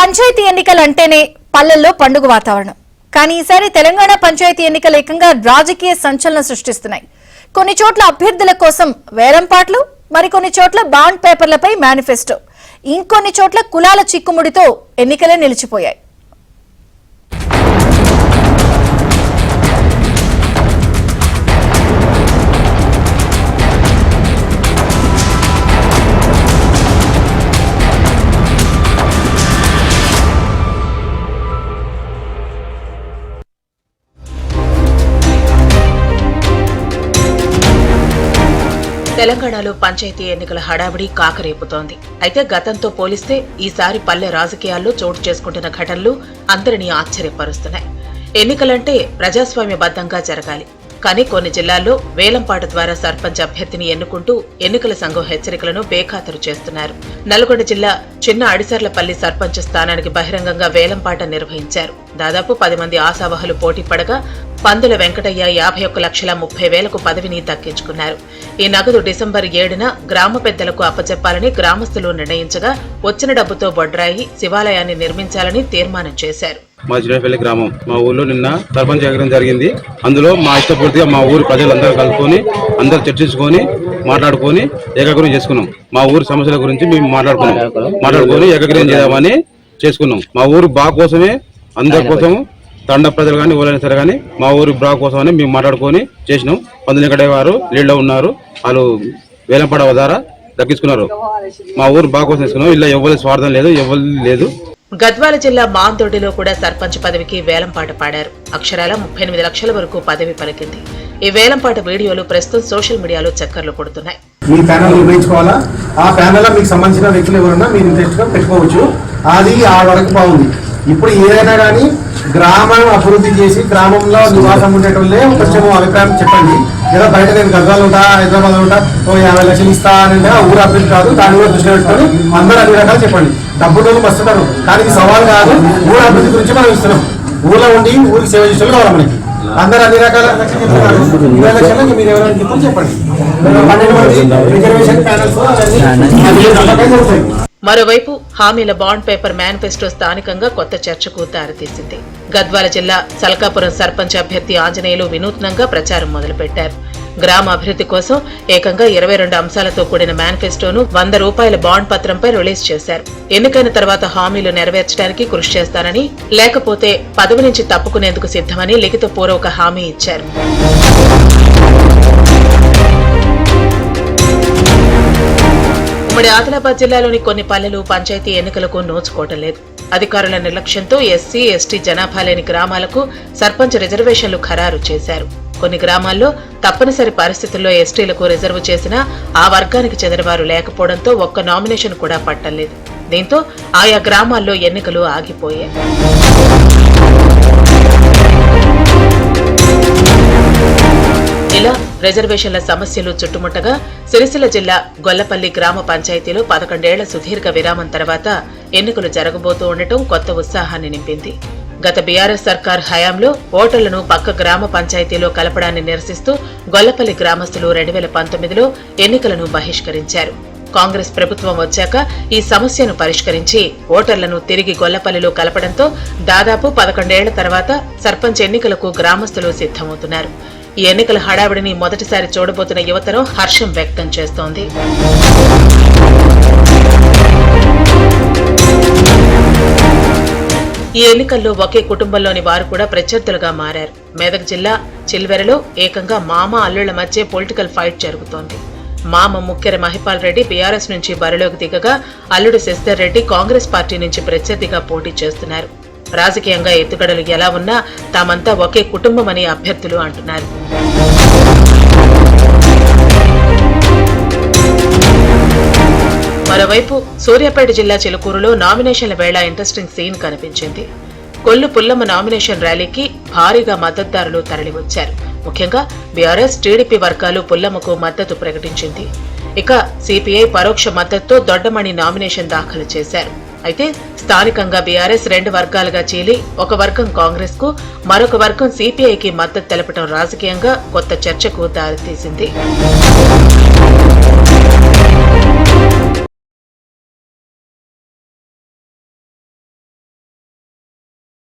పంచాయతీ ఎన్నికలంటేనే పల్లెల్లో పండుగ వాతావరణం. కానీ ఈసారి తెలంగాణ పంచాయతీ ఎన్నికలు ఏకంగా రాజకీయ సంచలనం సృష్టిస్తున్నాయి. కొన్ని చోట్ల అభ్యర్థుల కోసం వేలంపాట్లు, మరికొన్ని చోట్ల బాండ్ పేపర్లపై మేనిఫెస్టో, ఇంకొన్ని చోట్ల కులాల చిక్కుముడితో ఎన్నికలే నిలిచిపోయాయి. తెలంగాణలో పంచాయతీ ఎన్నికల హడావిడి కాకరేపుతోంది. అయితే గతంతో పోలిస్తే ఈసారి పల్లె రాజకీయాల్లో చోటు చేసుకుంటున్న ఘటనలు అందరినీ ఆశ్చర్యపరుస్తున్నాయి. ఎన్నికలంటే ప్రజాస్వామ్యబద్ధంగా జరగాలి. కానీ కొన్ని జిల్లాల్లో వేలంపాట ద్వారా సర్పంచ్ అభ్యర్థిని ఎన్నుకుంటూ ఎన్నికల సంఘం హెచ్చరికలను బేఖాతరు చేస్తున్నారు. నల్గొండ జిల్లా చిన్న అడిసర్లపల్లి సర్పంచ్ స్థానానికి బహిరంగంగా వేలంపాట నిర్వహించారు. దాదాపు 10 మంది ఆశావహులు పోటీ పడగా పందుల వెంకటయ్య 51,30,000కు పదవిని దక్కించుకున్నారు. ఈ నగదు డిసెంబర్ 7న గ్రామ పెద్దలకు అప్పచెప్పాలని గ్రామస్తులు నిర్ణయించగా వచ్చిన డబ్బుతో బొడ్రాయి శివాలయాన్ని నిర్మించాలని తీర్మానం చేశారు. మా చిన్నపల్లి గ్రామం, మా ఊర్లో నిన్న సర్పంచ్ ఎగరం జరిగింది. అందులో మా ఇష్టపూర్తిగా మా ఊరు ప్రజలందరూ కలుపుకొని అందరూ చర్చించుకొని మాట్లాడుకొని ఏకగ్రహం చేసుకున్నాం. మా ఊరు సమస్యల గురించి మేము మాట్లాడుకొని ఏకగ్రహం చేద్దామని చేసుకున్నాం. మా ఊరు బాగు కోసమే, అందరి కోసం, తండ ప్రజలు కానీ ఎవరైనా సరే కానీ మా ఊరు బాగు కోసం అని మేము మాట్లాడుకొని చేసినాం. పందుల వెంకటయ్య గారు లీడ్లో ఉన్నారు. వాళ్ళు వేలంపాట ద్వారా దక్కించుకున్నారు. మా ఊరు బాగు కోసం తీసుకున్నాం. ఇలా ఎవరి స్వార్థం లేదు, ఎవరి లేదు. గద్వాల జిల్లా మాందొడ్డిలో కూడా సర్పంచ్ పదవికి వేలంపాట పాడారు. అక్షరాల 38 లక్షల వరకు పదవి పలికింది. ఈ వేలంపాట వీడియోలు ప్రస్తుతం సోషల్ మీడియాలో చక్కర్లు కొడుతున్నాయి. మీ ప్యానల్ నిర్ణయించుకోవాలా, ఆ ప్యానల్ మీకు సంబంధించిన వ్యక్తులు ఎవరన్నా మీరు ఇంట్రెస్ట్ గా పెట్టుకోవచ్చు. అది ఆ వరకు బాగుంది. ఇప్పుడు ఏదైనా కానీ గ్రామం అభివృద్ధి చేసి గ్రామంలో నివాసం ఉండేటోళ్ళే కొంచెం అభిప్రాయం చెప్పండి. ఏదో బయట నేను గద్వాలు ఉంటా, హైదరాబాద్ ఉంటా, 50 లక్షలు ఇస్తా అని ఊరు అభివృద్ధి కాదు. దాన్ని కూడా దృష్టిలో పెట్టుకొని అందరూ అన్ని రకాలు చెప్పండి. డబ్బులు వస్తుంటారు కానీ ఇది సవాల్ కాదు. ఊరు అభివృద్ధి గురించి మనం ఇస్తున్నాం. ఊళ్ళో ఉండి ఊరికి సేవ చేసే కావాలి మనకి. అందరూ అన్ని రకాల లక్షలు చెప్తున్నారు. 20 లక్షలు మీరు ఎవరైనా చెప్తే చెప్పండి. 12 మంది రిజర్వేషన్ ప్యానల్స్ మరోవైపు హామీల బాండ్ పేపర్ మేనిఫెస్టో స్థానికంగా కొత్త చర్చకు దారితీసింది. గద్వాల జిల్లా సల్కాపురం సర్పంచ్ అభ్యర్థి ఆంజనేయులు వినూత్నంగా ప్రచారం మొదలుపెట్టారు. గ్రామ అభివృద్ధి కోసం ఏకంగా 22 అంశాలతో కూడిన మేనిఫెస్టోను ₹100 బాండ్ పత్రంపై రిలీజ్ చేశారు. ఎన్నికైన తర్వాత హామీలు నెరవేర్చడానికి కృషి చేస్తానని, లేకపోతే పదవి నుంచి తప్పుకునేందుకు సిద్ధమని లిఖితపూర్వక హామీ ఇచ్చారు. ఉమ్మడి ఆదిలాబాద్ జిల్లాలోని కొన్ని పల్లెలు పంచాయతీ ఎన్నికలకు నోచుకోవటం లేదు. అధికారుల నిర్లక్ష్యంతో ఎస్సీ, ఎస్టీ జనాభా లేని గ్రామాలకు సర్పంచ్ రిజర్వేషన్లు ఖరారు చేశారు. కొన్ని గ్రామాల్లో తప్పనిసరి పరిస్థితుల్లో ఎస్టీలకు రిజర్వ్ చేసినా ఆ వర్గానికి చెందినవారు లేకపోవడంతో ఒక్క నామినేషన్ కూడా పట్టలేదు. దీంతో ఆయా గ్రామాల్లో ఎన్నికలు ఆగిపోయాయి. ఇలా రిజర్వేషన్ల సమస్యలు చుట్టుముట్టగా సిరిసిల్ల జిల్లా గొల్లపల్లి గ్రామ పంచాయతీలో 11 ఏళ్ల సుదీర్ఘ విరామం తర్వాత ఎన్నికలు జరగబోతూ ఉండటం కొత్త ఉత్సాహాన్ని నింపింది. గత బీఆర్ఎస్ సర్కార్ హయాంలో ఓటర్లను పక్క గ్రామ పంచాయతీలో కలపడాన్ని నిరసిస్తూ గొల్లపల్లి గ్రామస్తులు 2019లో ఎన్నికలను బహిష్కరించారు. కాంగ్రెస్ ప్రభుత్వం వచ్చాక ఈ సమస్యను పరిష్కరించి ఓటర్లను తిరిగి గొల్లపల్లిలో కలపడంతో దాదాపు 11 ఏళ్ల తర్వాత సర్పంచ్ ఎన్నికలకు గ్రామస్తులు సిద్ధమవుతున్నారు. ఈ ఎన్నికల హడావిడిని మొదటిసారి చూడబోతున్న యువతరం హర్షం వ్యక్తం చేస్తోంది. ఈ ఎన్నికల్లో ఒకే కుటుంబంలోని వారు కూడా ప్రత్యర్థులుగా మారారు. మెదక్ జిల్లా చిల్వెరలో ఏకంగా మామ అల్లుళ్ల మధ్య పొలిటికల్ ఫైట్ జరుగుతోంది. మామ ముక్కెర మహిపాల్ రెడ్డి బీఆర్ఎస్ నుంచి బరిలోకి దిగగా అల్లుడు శశిధర్ రెడ్డి కాంగ్రెస్ పార్టీ నుంచి ప్రత్యర్థిగా పోటీ చేస్తున్నారు. రాజకీయంగా ఎత్తుగడలు ఎలా ఉన్నా తామంతా ఒకే కుటుంబమని అభ్యర్థులు అంటున్నారు. మరోవైపు సూర్యాపేట జిల్లా చిలుకూరులో నామినేషన్ల వేళ ఇంట్రెస్టింగ్ సీన్ కనిపించింది. కొల్లు పుల్లమ్మ నామినేషన్ ర్యాలీకి భారీగా మద్దతుదారులు తరలివచ్చారు. ముఖ్యంగా బీఆర్ఎస్, టీడీపీ వర్గాలు పుల్లమ్మకు మద్దతు ప్రకటించింది. ఇక సిపిఐ పరోక్ష మద్దతుతో దొడ్డమణి నామినేషన్ దాఖలు చేశారు. అయితే స్థానికంగా బీఆర్ఎస్ 2 వర్గాలుగా చీలి ఒక వర్గం కాంగ్రెస్ కు, మరొక వర్గం సిపిఐకి మద్దతు తెలపడం రాజకీయంగా కొత్త చర్చకు దారితీసింది.